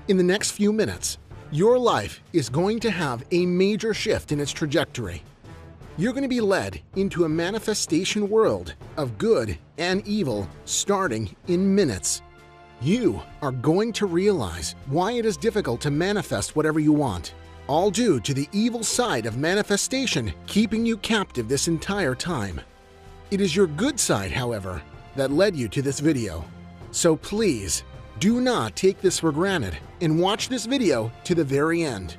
In the next few minutes, your life is going to have a major shift in its trajectory. You're going to be led into a manifestation world of good and evil starting in minutes. You are going to realize why it is difficult to manifest whatever you want, all due to the evil side of manifestation keeping you captive this entire time. It is your good side, however, that led you to this video. So please, do not take this for granted and watch this video to the very end.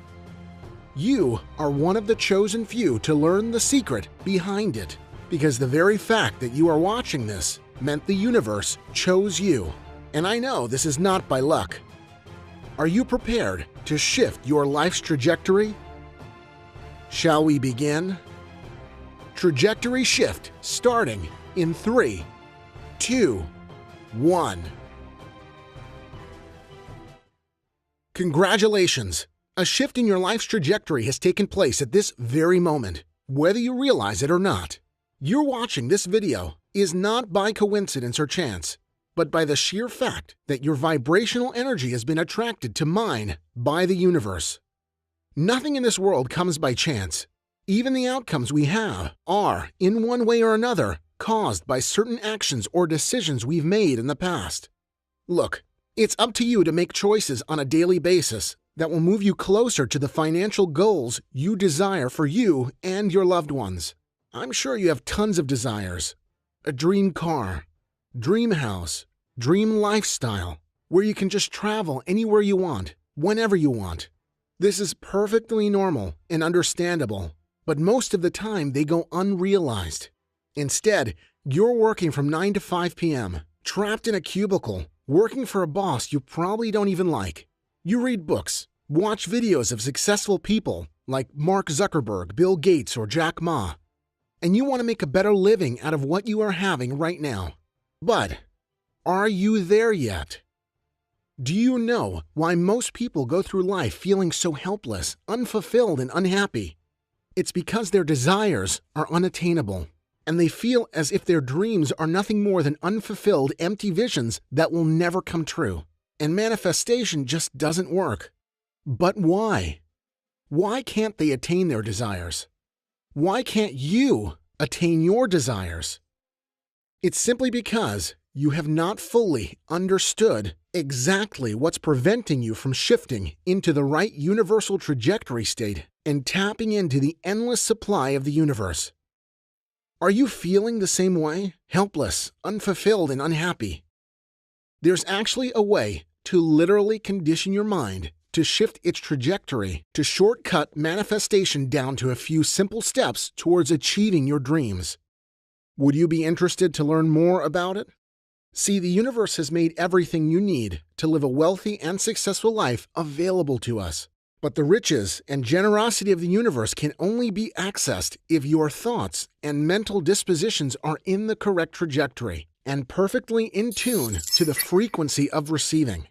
You are one of the chosen few to learn the secret behind it, because the very fact that you are watching this meant the universe chose you. And I know this is not by luck. Are you prepared to shift your life's trajectory? Shall we begin? Trajectory shift starting in 3, 2, 1. Congratulations! A shift in your life's trajectory has taken place at this very moment, whether you realize it or not. You're watching this video is not by coincidence or chance, but by the sheer fact that your vibrational energy has been attracted to mine by the universe. Nothing in this world comes by chance. Even the outcomes we have are, in one way or another, caused by certain actions or decisions we've made in the past. Look, it's up to you to make choices on a daily basis that will move you closer to the financial goals you desire for you and your loved ones. I'm sure you have tons of desires. A dream car, dream house, dream lifestyle, where you can just travel anywhere you want, whenever you want. This is perfectly normal and understandable, but most of the time they go unrealized. Instead, you're working from 9 to 5 p.m., trapped in a cubicle, working for a boss you probably don't even like. You read books, watch videos of successful people like Mark Zuckerberg, Bill Gates, or Jack Ma, and you want to make a better living out of what you are having right now. But are you there yet? Do you know why most people go through life feeling so helpless, unfulfilled, and unhappy? It's because their desires are unattainable, and they feel as if their dreams are nothing more than unfulfilled, empty visions that will never come true, and manifestation just doesn't work. But why? Why can't they attain their desires? Why can't you attain your desires? It's simply because you have not fully understood exactly what's preventing you from shifting into the right universal trajectory state and tapping into the endless supply of the universe. Are you feeling the same way? Helpless, unfulfilled, and unhappy? There's actually a way to literally condition your mind to shift its trajectory to shortcut manifestation down to a few simple steps towards achieving your dreams. Would you be interested to learn more about it? See, the universe has made everything you need to live a wealthy and successful life available to us. But the riches and generosity of the universe can only be accessed if your thoughts and mental dispositions are in the correct trajectory and perfectly in tune to the frequency of receiving.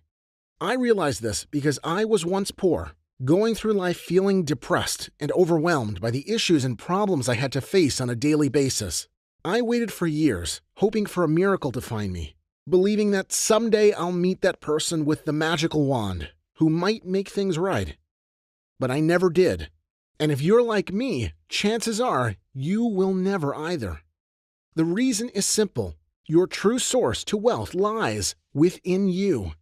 I realize this because I was once poor, going through life feeling depressed and overwhelmed by the issues and problems I had to face on a daily basis. I waited for years, hoping for a miracle to find me, believing that someday I'll meet that person with the magical wand who might make things right. But I never did. And if you're like me, chances are you will never either. The reason is simple. Your true source to wealth lies within you.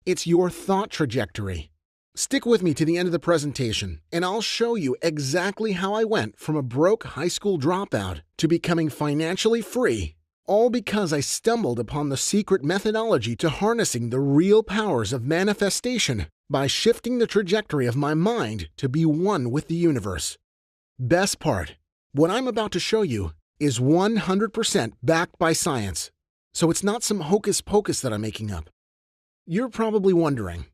It's your thought trajectory. Stick with me to the end of the presentation, and I'll show you exactly how I went from a broke high school dropout to becoming financially free, all because I stumbled upon the secret methodology to harnessing the real powers of manifestation by shifting the trajectory of my mind to be one with the universe. Best part, what I'm about to show you is 100% backed by science, so it's not some hocus pocus that I'm making up. You're probably wondering,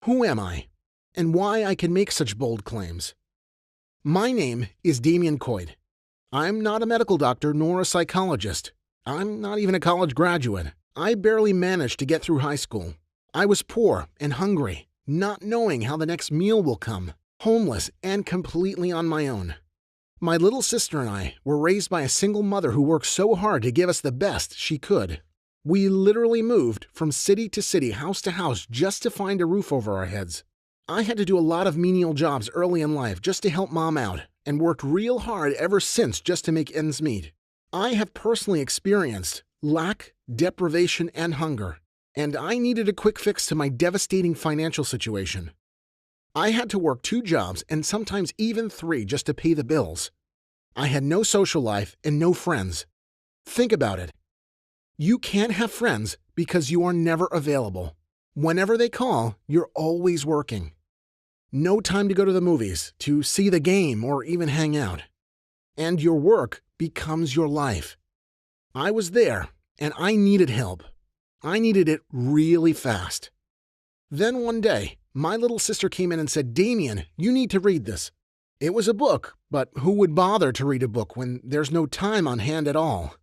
who am I, and why I can make such bold claims? My name is Damian Coytt. I'm not a medical doctor nor a psychologist. I'm not even a college graduate. I barely managed to get through high school. I was poor and hungry, not knowing how the next meal will come, homeless and completely on my own. My little sister and I were raised by a single mother who worked so hard to give us the best she could. We literally moved from city to city, house to house, just to find a roof over our heads. I had to do a lot of menial jobs early in life just to help Mom out, and worked real hard ever since just to make ends meet. I have personally experienced lack, deprivation, and hunger, and I needed a quick fix to my devastating financial situation. I had to work 2 jobs and sometimes even 3 just to pay the bills. I had no social life and no friends. Think about it. You can't have friends because you are never available. Whenever they call, you're always working. No time to go to the movies, to see the game, or even hang out. And your work becomes your life. I was there, and I needed help. I needed it really fast. Then one day, my little sister came in and said, "Damian, you need to read this." It was a book, but who would bother to read a book when there's no time on hand at all?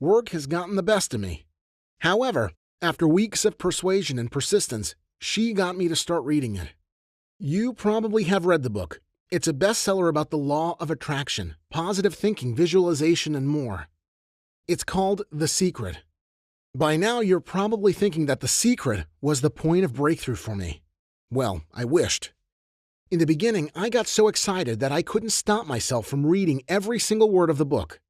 Work has gotten the best of me. However, after weeks of persuasion and persistence, she got me to start reading it. You probably have read the book. It's a bestseller about the law of attraction, positive thinking, visualization, and more. It's called The Secret. By now, you're probably thinking that The Secret was the point of breakthrough for me. Well, I wished. In the beginning, I got so excited that I couldn't stop myself from reading every single word of the book.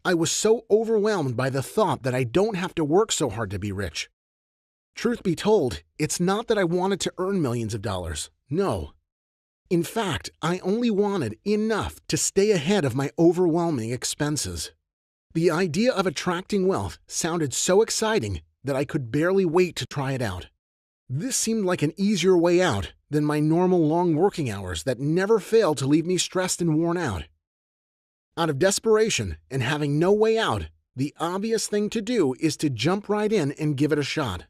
I was so overwhelmed by the thought that I don't have to work so hard to be rich. Truth be told, it's not that I wanted to earn millions of dollars. No. In fact, I only wanted enough to stay ahead of my overwhelming expenses. The idea of attracting wealth sounded so exciting that I could barely wait to try it out. This seemed like an easier way out than my normal long working hours that never failed to leave me stressed and worn out. Out of desperation and having no way out, the obvious thing to do is to jump right in and give it a shot.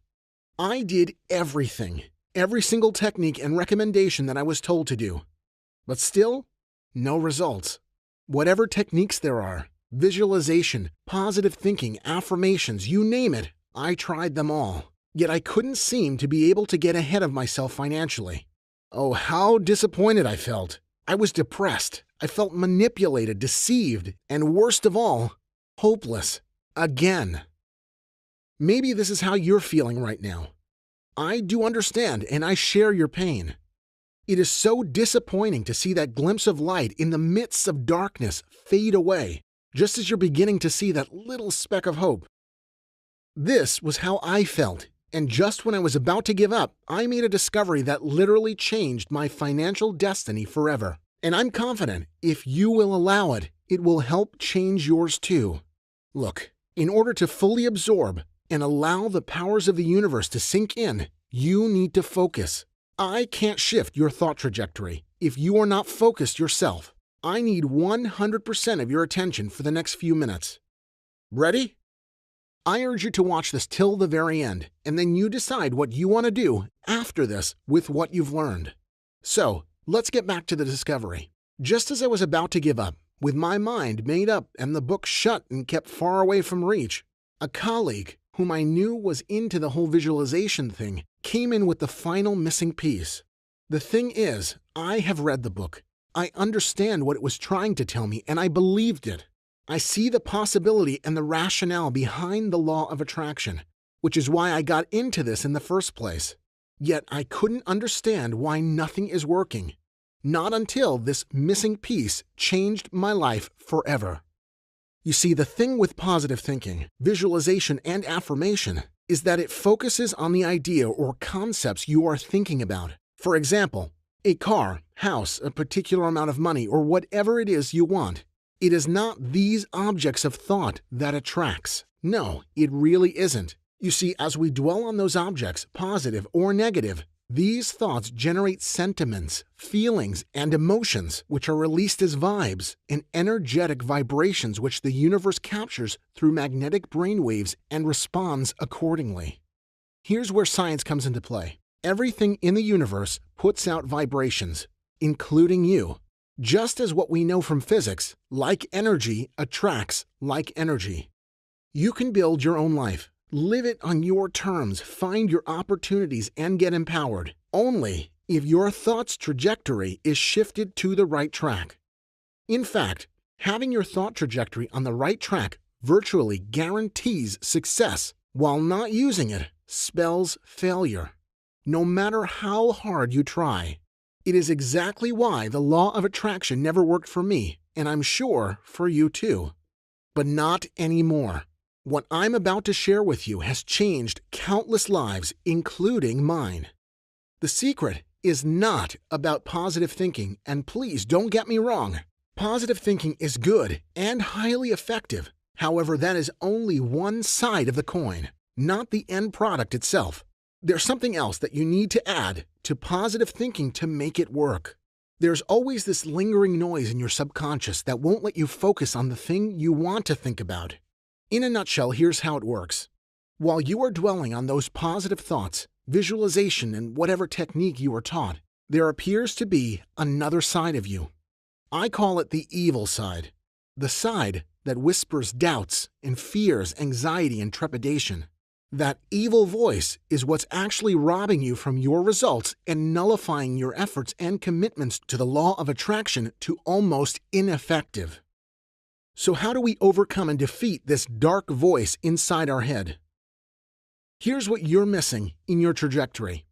I did everything, every single technique and recommendation that I was told to do. But still, no results. Whatever techniques there are, visualization, positive thinking, affirmations, you name it, I tried them all. Yet I couldn't seem to be able to get ahead of myself financially. Oh, how disappointed I felt. I was depressed. I felt manipulated, deceived, and worst of all, hopeless. Again. Maybe this is how you're feeling right now. I do understand, and I share your pain. It is so disappointing to see that glimpse of light in the midst of darkness fade away, just as you're beginning to see that little speck of hope. This was how I felt, and just when I was about to give up, I made a discovery that literally changed my financial destiny forever. And I'm confident if you will allow it, it will help change yours too. Look, in order to fully absorb and allow the powers of the universe to sink in, you need to focus. I can't shift your thought trajectory if you are not focused yourself. I need 100% of your attention for the next few minutes. Ready? I urge you to watch this till the very end, and then you decide what you want to do after this with what you've learned. So, let's get back to the discovery. Just as I was about to give up, with my mind made up and the book shut and kept far away from reach, a colleague, whom I knew was into the whole visualization thing, came in with the final missing piece. The thing is, I have read the book. I understand what it was trying to tell me, and I believed it. I see the possibility and the rationale behind the law of attraction, which is why I got into this in the first place. Yet I couldn't understand why nothing is working. Not until this missing piece changed my life forever. You see, the thing with positive thinking, visualization, and affirmation is that it focuses on the idea or concepts you are thinking about. For example, a car, house, a particular amount of money, or whatever it is you want. It is not these objects of thought that attracts. No, it really isn't. You see, as we dwell on those objects, positive or negative, these thoughts generate sentiments, feelings, and emotions which are released as vibes and energetic vibrations which the universe captures through magnetic brainwaves and responds accordingly. Here's where science comes into play. Everything in the universe puts out vibrations, including you. Just as what we know from physics, like energy attracts like energy. You can build your own life. Live it on your terms, find your opportunities, and get empowered. Only if your thought's trajectory is shifted to the right track. In fact, having your thought trajectory on the right track virtually guarantees success while not using it spells failure, no matter how hard you try. It is exactly why the law of attraction never worked for me, and I'm sure for you too. But not anymore. What I'm about to share with you has changed countless lives, including mine. The secret is not about positive thinking, and please don't get me wrong. Positive thinking is good and highly effective. However, that is only one side of the coin, not the end product itself. There's something else that you need to add to positive thinking to make it work. There's always this lingering noise in your subconscious that won't let you focus on the thing you want to think about. In a nutshell, here's how it works. While you are dwelling on those positive thoughts, visualization, and whatever technique you are taught, there appears to be another side of you. I call it the evil side, the side that whispers doubts and fears, anxiety, and trepidation. That evil voice is what's actually robbing you from your results and nullifying your efforts and commitments to the law of attraction to almost ineffective. So how do we overcome and defeat this dark voice inside our head? Here's what you're missing in your trajectory.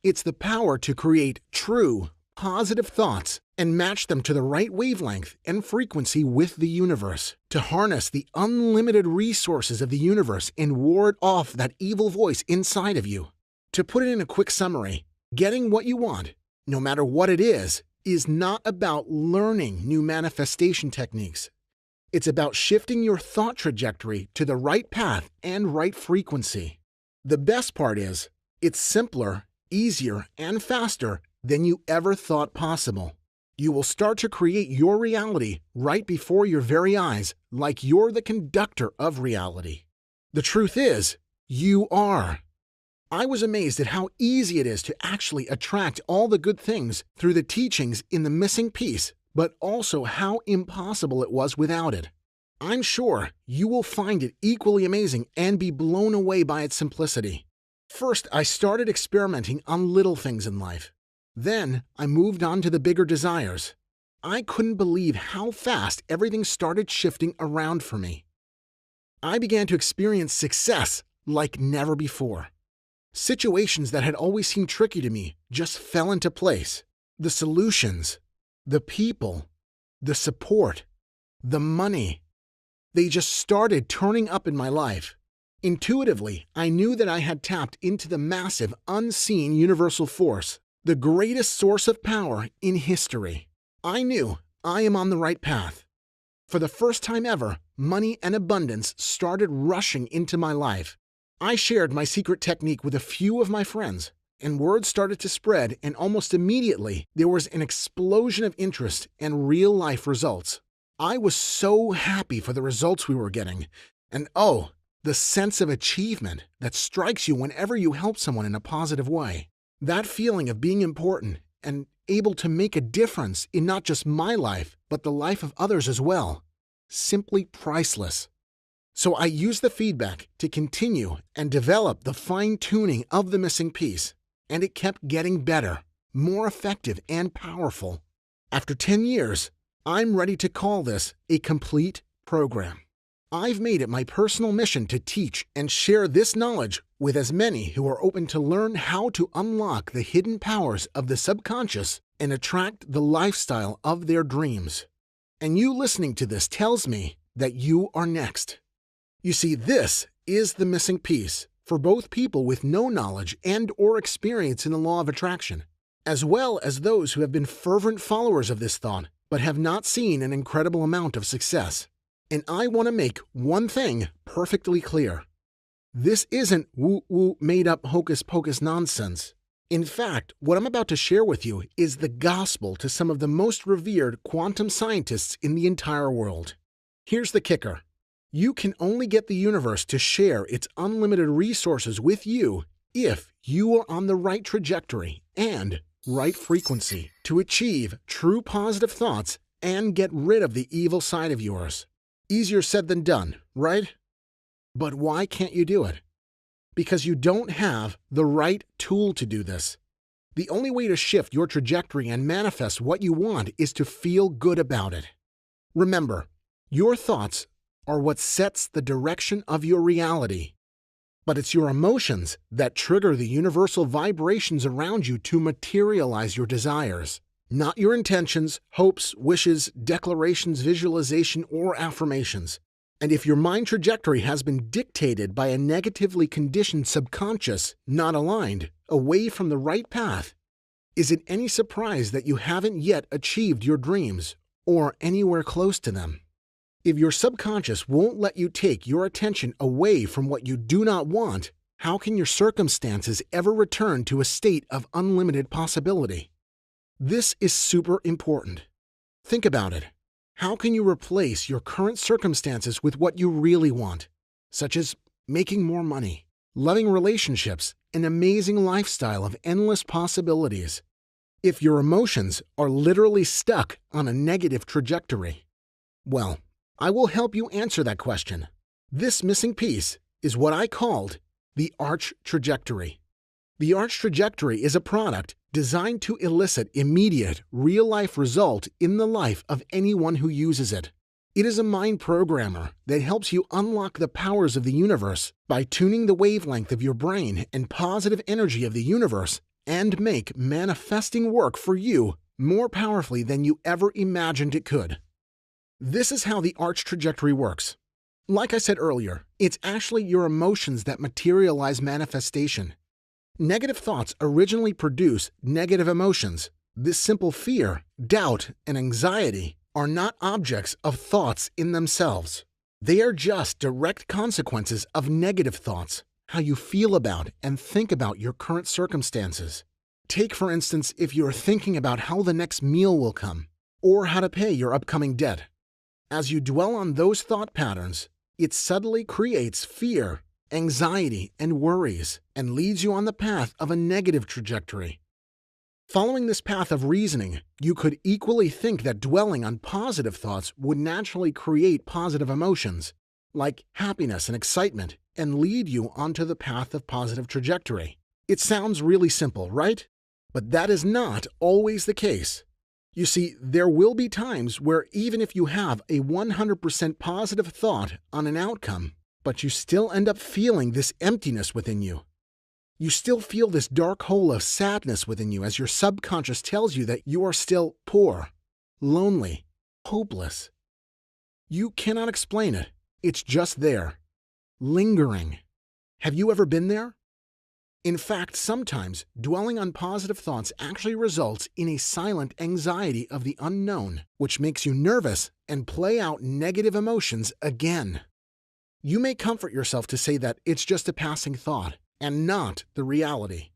It's the power to create true, positive thoughts and match them to the right wavelength and frequency with the universe, to harness the unlimited resources of the universe and ward off that evil voice inside of you. To put it in a quick summary, getting what you want, no matter what it is not about learning new manifestation techniques. It's about shifting your thought trajectory to the right path and right frequency. The best part is, it's simpler, easier, and faster than you ever thought possible. You will start to create your reality right before your very eyes, like you're the conductor of reality. The truth is, you are. I was amazed at how easy it is to actually attract all the good things through the teachings in the missing piece, but also how impossible it was without it. I'm sure you will find it equally amazing and be blown away by its simplicity. First, I started experimenting on little things in life. Then, I moved on to the bigger desires. I couldn't believe how fast everything started shifting around for me. I began to experience success like never before. Situations that had always seemed tricky to me just fell into place. The solutions, the people, the support, the money. They just started turning up in my life. Intuitively, I knew that I had tapped into the massive, unseen universal force, the greatest source of power in history. I knew I am on the right path. For the first time ever, money and abundance started rushing into my life. I shared my secret technique with a few of my friends, and word started to spread, and almost immediately, there was an explosion of interest and real-life results. I was so happy for the results we were getting, and oh, the sense of achievement that strikes you whenever you help someone in a positive way. That feeling of being important and able to make a difference in not just my life, but the life of others as well. Simply priceless. So I used the feedback to continue and develop the fine-tuning of the missing piece, and it kept getting better, more effective, and powerful. After 10 years, I'm ready to call this a complete program. I've made it my personal mission to teach and share this knowledge with as many who are open to learn how to unlock the hidden powers of the subconscious and attract the lifestyle of their dreams. And you listening to this tells me that you are next. You see, this is the missing piece for both people with no knowledge and/or experience in the law of attraction, as well as those who have been fervent followers of this thought but have not seen an incredible amount of success. And I want to make one thing perfectly clear. This isn't woo-woo made-up hocus-pocus nonsense. In fact, what I'm about to share with you is the gospel to some of the most revered quantum scientists in the entire world. Here's the kicker. You can only get the universe to share its unlimited resources with you if you are on the right trajectory and right frequency to achieve true positive thoughts and get rid of the evil side of yours. Easier said than done, right? But why can't you do it? Because you don't have the right tool to do this. The only way to shift your trajectory and manifest what you want is to feel good about it. Remember, your thoughts are what sets the direction of your reality. But it's your emotions that trigger the universal vibrations around you to materialize your desires, not your intentions, hopes, wishes, declarations, visualization, or affirmations. And if your mind trajectory has been dictated by a negatively conditioned subconscious, not aligned, away from the right path, is it any surprise that you haven't yet achieved your dreams or anywhere close to them? If your subconscious won't let you take your attention away from what you do not want, how can your circumstances ever return to a state of unlimited possibility? This is super important. Think about it. How can you replace your current circumstances with what you really want, such as making more money, loving relationships, an amazing lifestyle of endless possibilities, if your emotions are literally stuck on a negative trajectory? Well, I will help you answer that question. This missing piece is what I called the arch trajectory. The arch trajectory is a product designed to elicit immediate, real-life result in the life of anyone who uses it. It is a mind programmer that helps you unlock the powers of the universe by tuning the wavelength of your brain and positive energy of the universe and make manifesting work for you more powerfully than you ever imagined it could. This is how the arch trajectory works. Like I said earlier, it's actually your emotions that materialize manifestation. Negative thoughts originally produce negative emotions. This simple fear, doubt, and anxiety are not objects of thoughts in themselves. They are just direct consequences of negative thoughts, how you feel about and think about your current circumstances. Take, for instance, if you're thinking about how the next meal will come, or how to pay your upcoming debt. As you dwell on those thought patterns, it subtly creates fear, anxiety, and worries, and leads you on the path of a negative trajectory. Following this path of reasoning, you could equally think that dwelling on positive thoughts would naturally create positive emotions, like happiness and excitement, and lead you onto the path of positive trajectory. It sounds really simple, right? But that is not always the case. You see, there will be times where even if you have a 100% positive thought on an outcome, but you still end up feeling this emptiness within you. You still feel this dark hole of sadness within you as your subconscious tells you that you are still poor, lonely, hopeless. You cannot explain it. It's just there, lingering. Have you ever been there? In fact, sometimes dwelling on positive thoughts actually results in a silent anxiety of the unknown, which makes you nervous and play out negative emotions again. You may comfort yourself to say that it's just a passing thought and not the reality.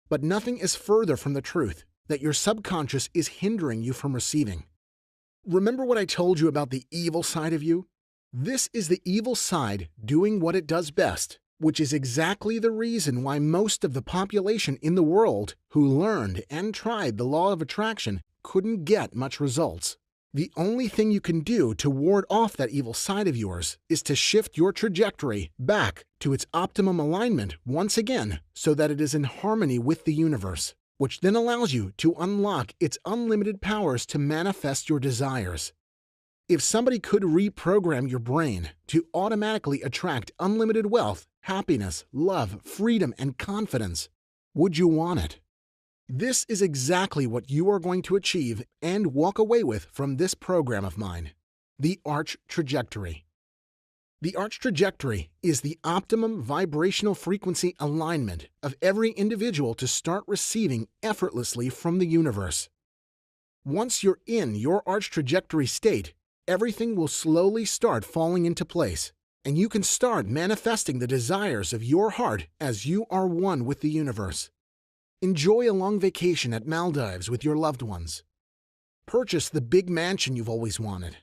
But nothing is further from the truth that your subconscious is hindering you from receiving. Remember what I told you about the evil side of you? This is the evil side doing what it does best, which is exactly the reason why most of the population in the world who learned and tried the law of attraction couldn't get much results. The only thing you can do to ward off that evil side of yours is to shift your trajectory back to its optimum alignment once again so that it is in harmony with the universe, which then allows you to unlock its unlimited powers to manifest your desires. If somebody could reprogram your brain to automatically attract unlimited wealth, happiness, love, freedom, and confidence, would you want it? This is exactly what you are going to achieve and walk away with from this program of mine, the Arch Trajectory. The Arch Trajectory is the optimum vibrational frequency alignment of every individual to start receiving effortlessly from the universe. Once you're in your Arch Trajectory state, everything will slowly start falling into place, and you can start manifesting the desires of your heart as you are one with the universe. Enjoy a long vacation at Maldives with your loved ones. Purchase the big mansion you've always wanted.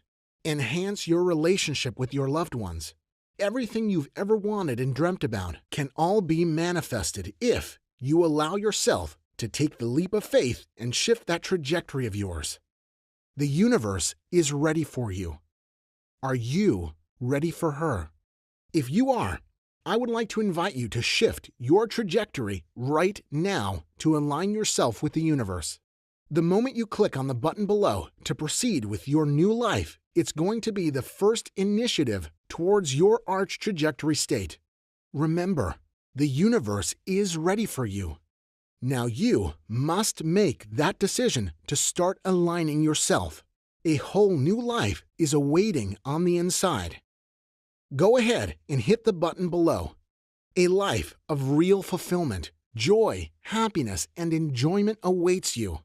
Enhance your relationship with your loved ones. Everything you've ever wanted and dreamt about can all be manifested if you allow yourself to take the leap of faith and shift that trajectory of yours. The universe is ready for you. Are you ready for her? If you are, I would like to invite you to shift your trajectory right now to align yourself with the universe. The moment you click on the button below to proceed with your new life, it's going to be the first initiative towards your Arch Trajectory state. Remember, The universe is ready for you. Now you must make that decision to start aligning yourself. A whole new life is awaiting on the inside. Go ahead and hit the button below. A life of real fulfillment, joy, happiness, and enjoyment awaits you.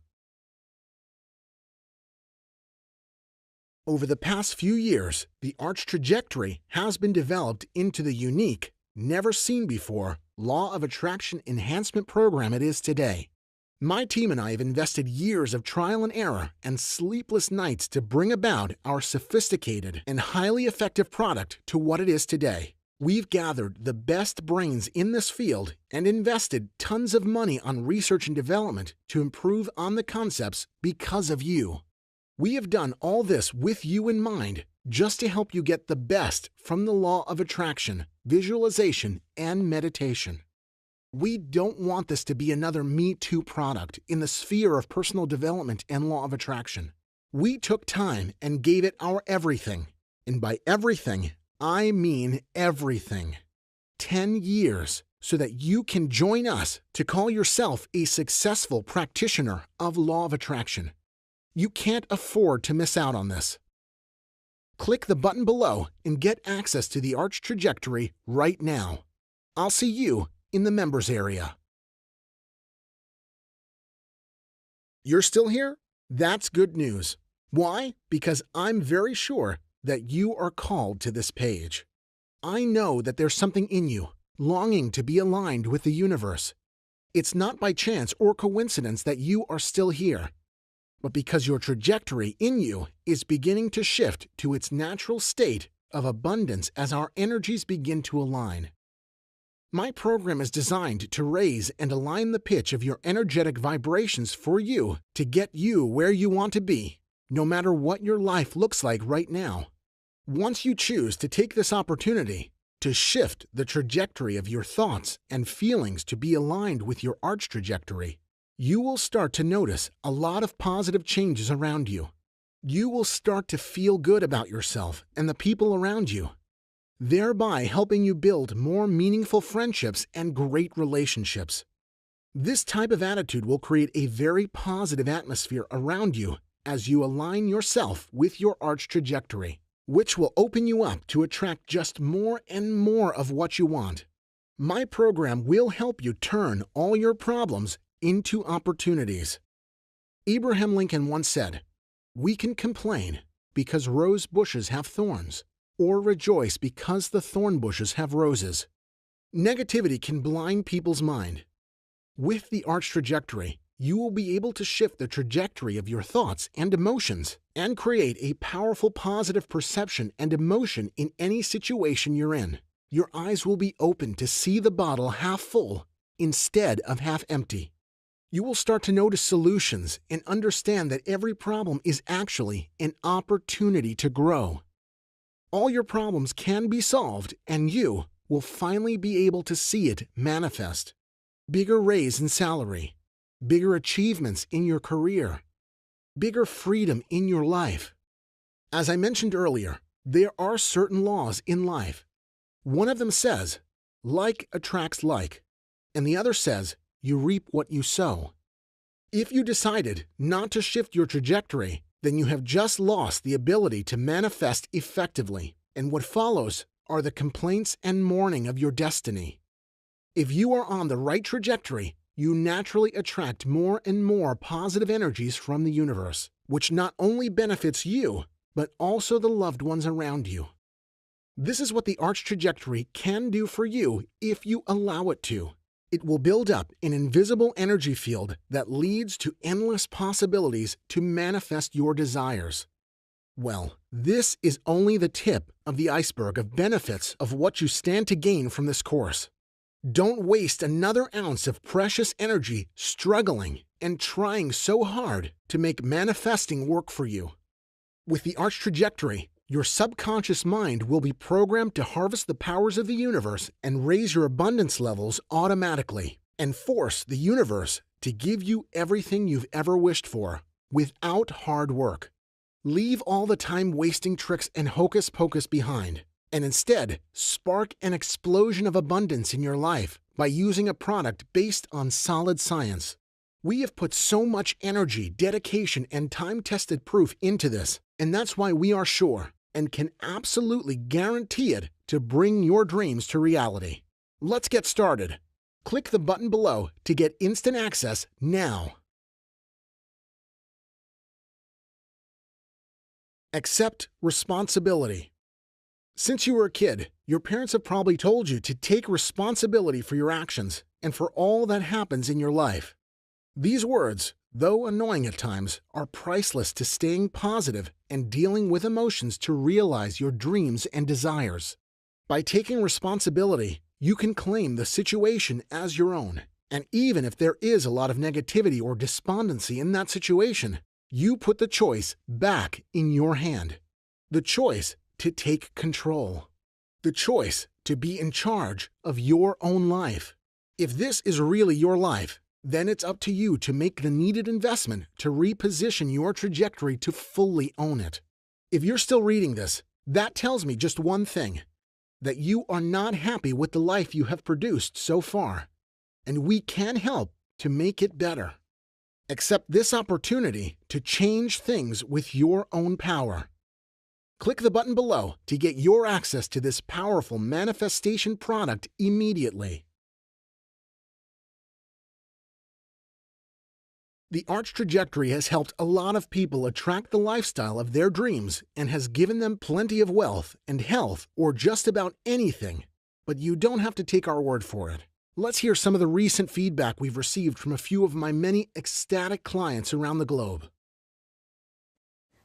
Over the past few years, the Arch trajectory has been developed into the unique, never-seen-before Law of Attraction Enhancement Program it is today. My team and I have invested years of trial and error and sleepless nights to bring about our sophisticated and highly effective product to what it is today. We've gathered the best brains in this field and invested tons of money on research and development to improve on the concepts because of you. We have done all this with you in mind, just to help you get the best from the law of attraction, visualization, and meditation. We don't want this to be another Me Too product in the sphere of personal development and law of attraction. We took time and gave it our everything. And by everything, I mean everything. 10 years, so that you can join us to call yourself a successful practitioner of law of attraction. You can't afford to miss out on this. Click the button below and get access to the Arch trajectory right now. I'll see you in the members area. You're still here? That's good news. Why? Because I'm very sure that you are called to this page. I know that there's something in you, longing to be aligned with the universe. It's not by chance or coincidence that you are still here, but because your trajectory in you is beginning to shift to its natural state of abundance as our energies begin to align. My program is designed to raise and align the pitch of your energetic vibrations for you to get you where you want to be, no matter what your life looks like right now. Once you choose to take this opportunity to shift the trajectory of your thoughts and feelings to be aligned with your Arch trajectory, you will start to notice a lot of positive changes around you. You will start to feel good about yourself and the people around you, thereby helping you build more meaningful friendships and great relationships. This type of attitude will create a very positive atmosphere around you as you align yourself with your Arch trajectory, which will open you up to attract just more and more of what you want. My program will help you turn all your problems into opportunities. Abraham Lincoln once said, "We can complain because rose bushes have thorns, or rejoice because the thorn bushes have roses." Negativity can blind people's mind. With the Arch trajectory, you will be able to shift the trajectory of your thoughts and emotions and create a powerful positive perception and emotion in any situation you're in. Your eyes will be open to see the bottle half full instead of half empty. You will start to notice solutions and understand that every problem is actually an opportunity to grow. All your problems can be solved, and you will finally be able to see it manifest. Bigger raise in salary, bigger achievements in your career, bigger freedom in your life. As I mentioned earlier, there are certain laws in life. One of them says, like attracts like, and the other says, you reap what you sow. If you decided not to shift your trajectory, then you have just lost the ability to manifest effectively, and what follows are the complaints and mourning of your destiny. If you are on the right trajectory, you naturally attract more and more positive energies from the universe, which not only benefits you, but also the loved ones around you. This is what the Arch trajectory can do for you if you allow it to. It will build up an invisible energy field that leads to endless possibilities to manifest your desires. Well, this is only the tip of the iceberg of benefits of what you stand to gain from this course. Don't waste another ounce of precious energy struggling and trying so hard to make manifesting work for you. With the Arch trajectory, your subconscious mind will be programmed to harvest the powers of the universe and raise your abundance levels automatically, and force the universe to give you everything you've ever wished for without hard work. Leave all the time-wasting tricks and hocus pocus behind and instead spark an explosion of abundance in your life by using a product based on solid science. We have put so much energy, dedication, and time-tested proof into this, and that's why we are sure and can absolutely guarantee it to bring your dreams to reality. Let's get started. Click the button below to get instant access now. Accept responsibility. Since you were a kid, your parents have probably told you to take responsibility for your actions and for all that happens in your life. These words, though annoying at times, are priceless to staying positive and dealing with emotions to realize your dreams and desires. By taking responsibility, you can claim the situation as your own, and even if there is a lot of negativity or despondency in that situation, you put the choice back in your hand. The choice to take control. The choice to be in charge of your own life. If this is really your life, then it's up to you to make the needed investment to reposition your trajectory to fully own it. If you're still reading this, that tells me just one thing, that you are not happy with the life you have produced so far, and we can help to make it better. Accept this opportunity to change things with your own power. Click the button below to get your access to this powerful manifestation product immediately. The Arch Trajectory has helped a lot of people attract the lifestyle of their dreams and has given them plenty of wealth and health or just about anything. But you don't have to take our word for it. Let's hear some of the recent feedback we've received from a few of my many ecstatic clients around the globe.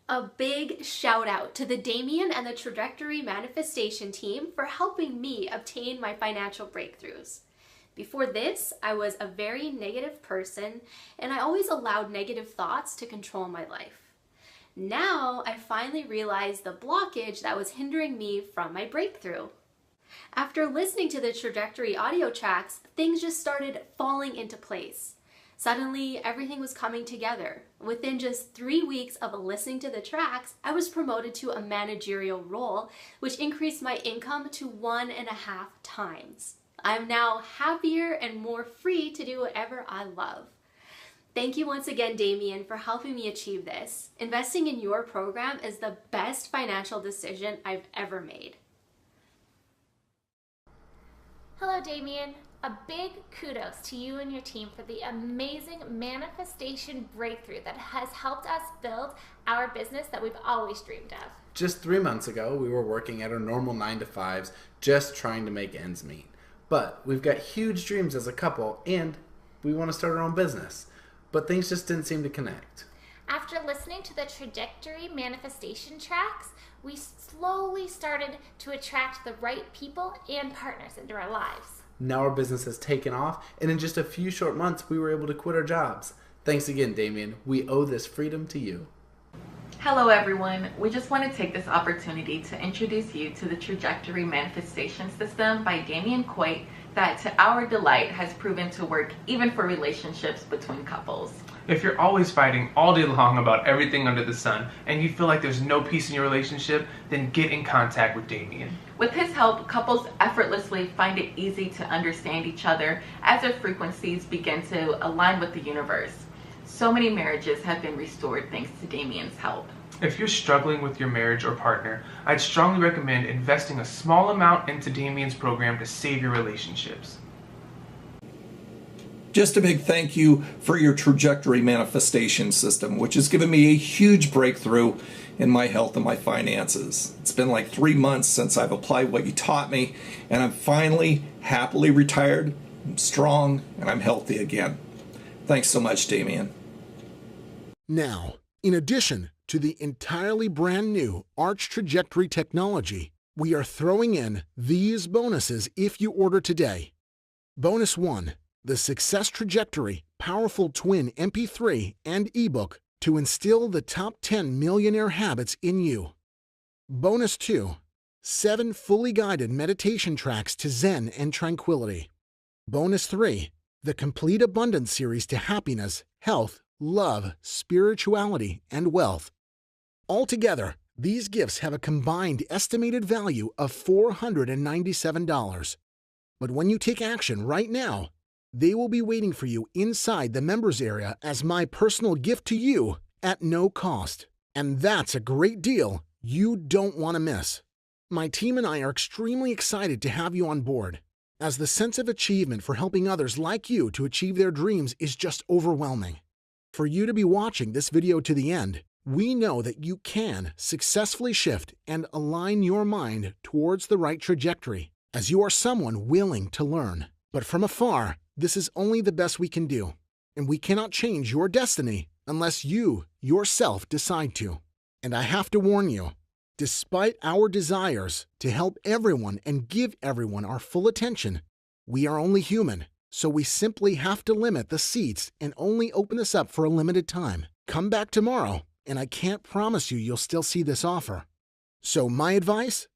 A big shout out to the Damian and the Trajectory Manifestation team for helping me obtain my financial breakthroughs. Before this, I was a very negative person and I always allowed negative thoughts to control my life. Now, I finally realized the blockage that was hindering me from my breakthrough. After listening to the Trajectory audio tracks, things just started falling into place. Suddenly, everything was coming together. Within just 3 weeks of listening to the tracks, I was promoted to a managerial role, which increased my income to 1.5 times. I'm now happier and more free to do whatever I love. Thank you once again, Damian, for helping me achieve this. Investing in your program is the best financial decision I've ever made. Hello, Damian. A big kudos to you and your team for the amazing manifestation breakthrough that has helped us build our business that we've always dreamed of. Just 3 months ago, we were working at our normal 9-to-5s, just trying to make ends meet. But we've got huge dreams as a couple, and we want to start our own business. But things just didn't seem to connect. After listening to the Trajectory Manifestation tracks, we slowly started to attract the right people and partners into our lives. Now our business has taken off, and in just a few short months, we were able to quit our jobs. Thanks again, Damian. We owe this freedom to you. Hello everyone, we just want to take this opportunity to introduce you to the Trajectory Manifestation System by Damian Coytt that, to our delight, has proven to work even for relationships between couples. If you're always fighting all day long about everything under the sun and you feel like there's no peace in your relationship, then get in contact with Damian. With his help, couples effortlessly find it easy to understand each other as their frequencies begin to align with the universe. So many marriages have been restored thanks to Damian's help. If you're struggling with your marriage or partner, I'd strongly recommend investing a small amount into Damian's program to save your relationships. Just a big thank you for your Trajectory Manifestation System, which has given me a huge breakthrough in my health and my finances. It's been like 3 months since I've applied what you taught me, and I'm finally happily retired, I'm strong, and I'm healthy again. Thanks so much, Damian. Now, in addition to the entirely brand new Arch Trajectory technology, we are throwing in these bonuses if you order today. Bonus 1, the Success Trajectory Powerful Twin MP3 and ebook to instill the top 10 millionaire habits in you. Bonus 2, 7 fully guided meditation tracks to Zen and tranquility. Bonus 3, the Complete Abundance series to happiness, health, love, spirituality, and wealth. Altogether, These gifts have a combined estimated value of $497. But when you take action right now, they will be waiting for you inside the members area as my personal gift to you at no cost. And that's a great deal you don't want to miss. My team and I are extremely excited to have you on board, as the sense of achievement for helping others like you to achieve their dreams is just overwhelming. For you to be watching this video to the end, we know that you can successfully shift and align your mind towards the right trajectory, as you are someone willing to learn. But from afar, this is only the best we can do, and we cannot change your destiny unless you yourself decide to. And I have to warn you, despite our desires to help everyone and give everyone our full attention, we are only human, so we simply have to limit the seats and only open this up for a limited time. Come back tomorrow, and I can't promise you'll still see this offer. So my advice?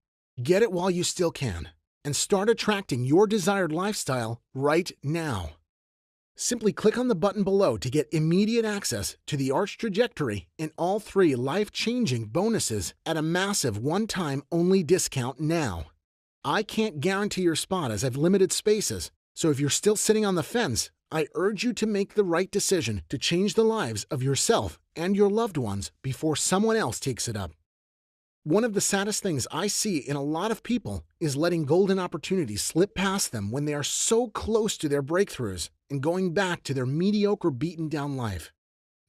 Get it while you still can, and start attracting your desired lifestyle right now. Simply click on the button below to get immediate access to the Arch Trajectory and all 3 life-changing bonuses at a massive one-time only discount now. I can't guarantee your spot as I've limited spaces, so if you're still sitting on the fence, I urge you to make the right decision to change the lives of yourself and your loved ones before someone else takes it up. One of the saddest things I see in a lot of people is letting golden opportunities slip past them when they are so close to their breakthroughs and going back to their mediocre, beaten-down life.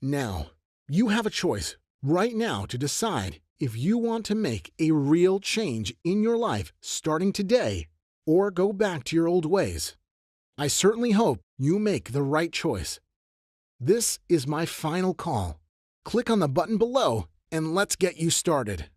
Now, you have a choice right now to decide if you want to make a real change in your life starting today or go back to your old ways. I certainly hope you make the right choice. This is my final call. Click on the button below and let's get you started.